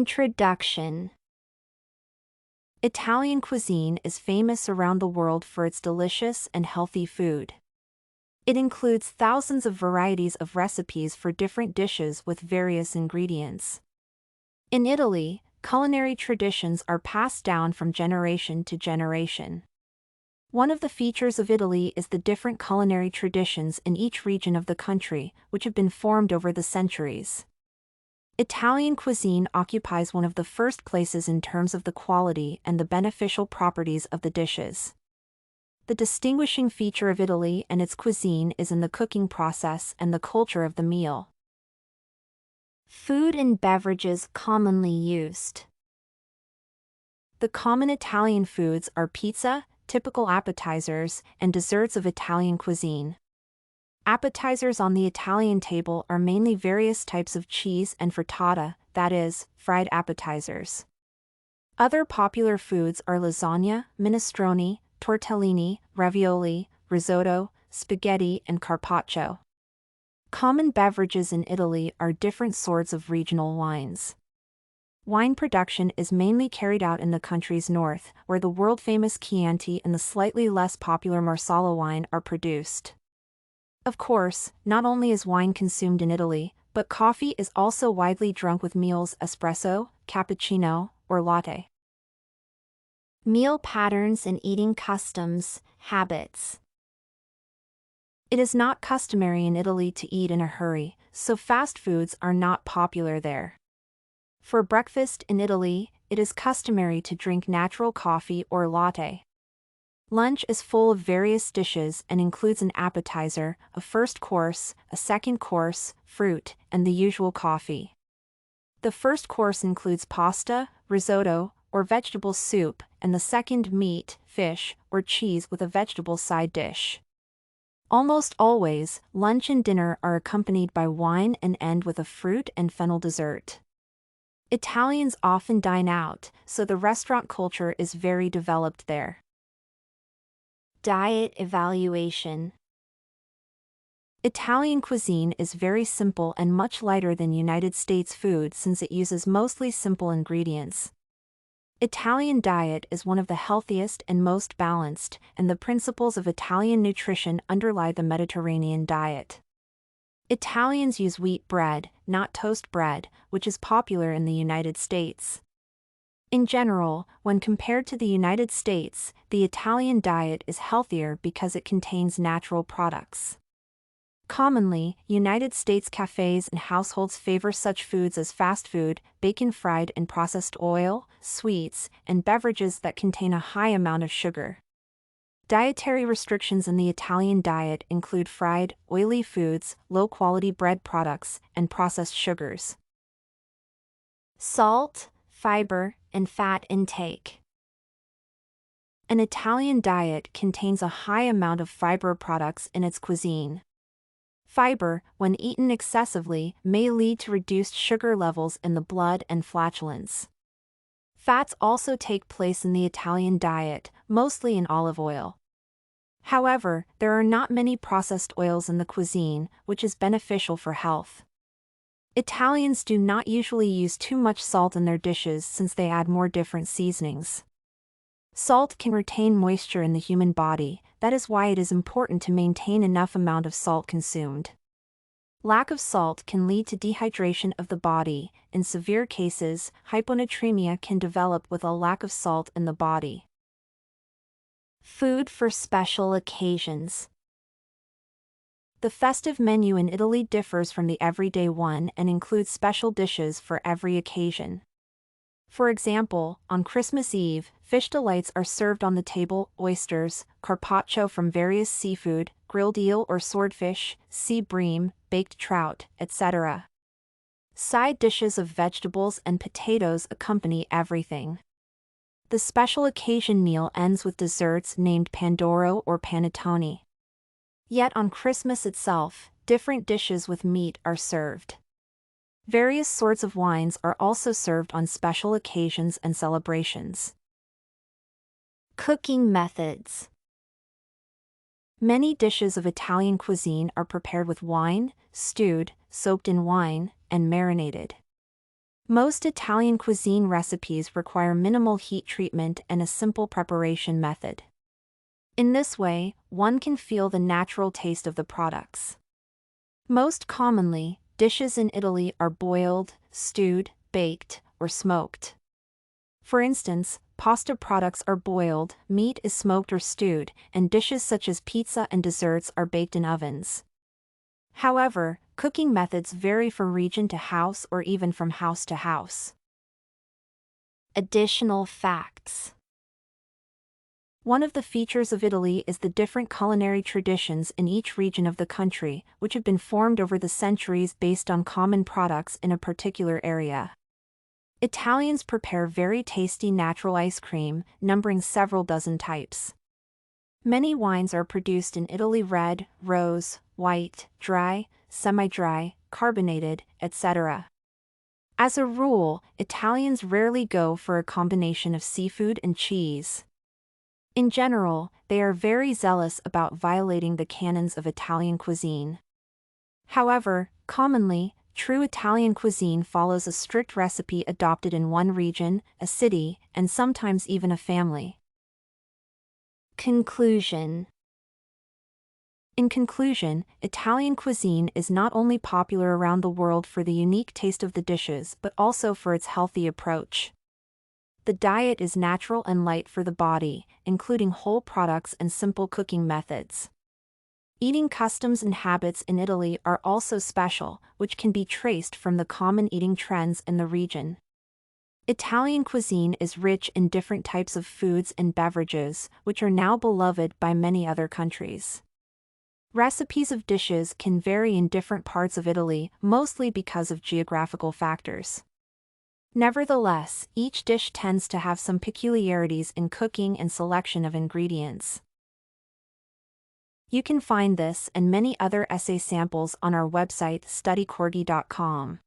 Introduction. Italian cuisine is famous around the world for its delicious and healthy food. It includes thousands of varieties of recipes for different dishes with various ingredients. In Italy, culinary traditions are passed down from generation to generation. One of the features of Italy is the different culinary traditions in each region of the country, which have been formed over the centuries. Italian cuisine occupies one of the first places in terms of the quality and the beneficial properties of the dishes. The distinguishing feature of Italy and its cuisine is in the cooking process and the culture of the meal. Food and beverages commonly used. The common Italian foods are pizza, typical appetizers, and desserts of Italian cuisine. Appetizers on the Italian table are mainly various types of cheese and frittata, that is, fried appetizers. Other popular foods are lasagna, minestrone, tortellini, ravioli, risotto, spaghetti, and carpaccio. Common beverages in Italy are different sorts of regional wines. Wine production is mainly carried out in the country's north, where the world-famous Chianti and the slightly less popular Marsala wine are produced. Of course, not only is wine consumed in Italy, but coffee is also widely drunk with meals: espresso, cappuccino, or latte. Meal patterns and eating customs, habits. It is not customary in Italy to eat in a hurry, so fast foods are not popular there. For breakfast in Italy, it is customary to drink natural coffee or latte. Lunch is full of various dishes and includes an appetizer, a first course, a second course, fruit, and the usual coffee. The first course includes pasta, risotto, or vegetable soup, and the second meat, fish, or cheese with a vegetable side dish. Almost always, lunch and dinner are accompanied by wine and end with a fruit and fennel dessert. Italians often dine out, so the restaurant culture is very developed there. Diet evaluation. Italian cuisine is very simple and much lighter than United States food since it uses mostly simple ingredients. Italian diet is one of the healthiest and most balanced, and the principles of Italian nutrition underlie the Mediterranean diet. Italians use wheat bread, not toast bread, which is popular in the United States. In general, when compared to the United States, the Italian diet is healthier because it contains natural products. Commonly, United States cafes and households favor such foods as fast food, bacon fried in processed oil, sweets, and beverages that contain a high amount of sugar. Dietary restrictions in the Italian diet include fried, oily foods, low-quality bread products, and processed sugars. Salt, fiber, and fat intake. An Italian diet contains a high amount of fiber products in its cuisine. Fiber, when eaten excessively, may lead to reduced sugar levels in the blood and flatulence. Fats also take place in the Italian diet, mostly in olive oil. However, there are not many processed oils in the cuisine, which is beneficial for health. Italians do not usually use too much salt in their dishes since they add more different seasonings. Salt can retain moisture in the human body, that is why it is important to maintain enough amount of salt consumed. Lack of salt can lead to dehydration of the body. In severe cases, hyponatremia can develop with a lack of salt in the body. Food for special occasions. The festive menu in Italy differs from the everyday one and includes special dishes for every occasion. For example, on Christmas Eve, fish delights are served on the table: oysters, carpaccio from various seafood, grilled eel or swordfish, sea bream, baked trout, etc. Side dishes of vegetables and potatoes accompany everything. The special occasion meal ends with desserts named pandoro or panettone. Yet on Christmas itself, different dishes with meat are served. Various sorts of wines are also served on special occasions and celebrations. Cooking methods. Many dishes of Italian cuisine are prepared with wine, stewed, soaked in wine, and marinated. Most Italian cuisine recipes require minimal heat treatment and a simple preparation method. In this way, one can feel the natural taste of the products. Most commonly, dishes in Italy are boiled, stewed, baked, or smoked. For instance, pasta products are boiled, meat is smoked or stewed, and dishes such as pizza and desserts are baked in ovens. However, cooking methods vary from region to house or even from house to house. Additional facts. One of the features of Italy is the different culinary traditions in each region of the country, which have been formed over the centuries based on common products in a particular area. Italians prepare very tasty natural ice cream, numbering several dozen types. Many wines are produced in Italy: red, rose, white, dry, semi-dry, carbonated, etc. As a rule, Italians rarely go for a combination of seafood and cheese. In general, they are very zealous about violating the canons of Italian cuisine. However, commonly, true Italian cuisine follows a strict recipe adopted in one region, a city, and sometimes even a family. Conclusion. In conclusion, Italian cuisine is not only popular around the world for the unique taste of the dishes but also for its healthy approach. The diet is natural and light for the body, including whole products and simple cooking methods. Eating customs and habits in Italy are also special, which can be traced from the common eating trends in the region. Italian cuisine is rich in different types of foods and beverages, which are now beloved by many other countries. Recipes of dishes can vary in different parts of Italy, mostly because of geographical factors. Nevertheless, each dish tends to have some peculiarities in cooking and selection of ingredients. You can find this and many other essay samples on our website studycorgi.com.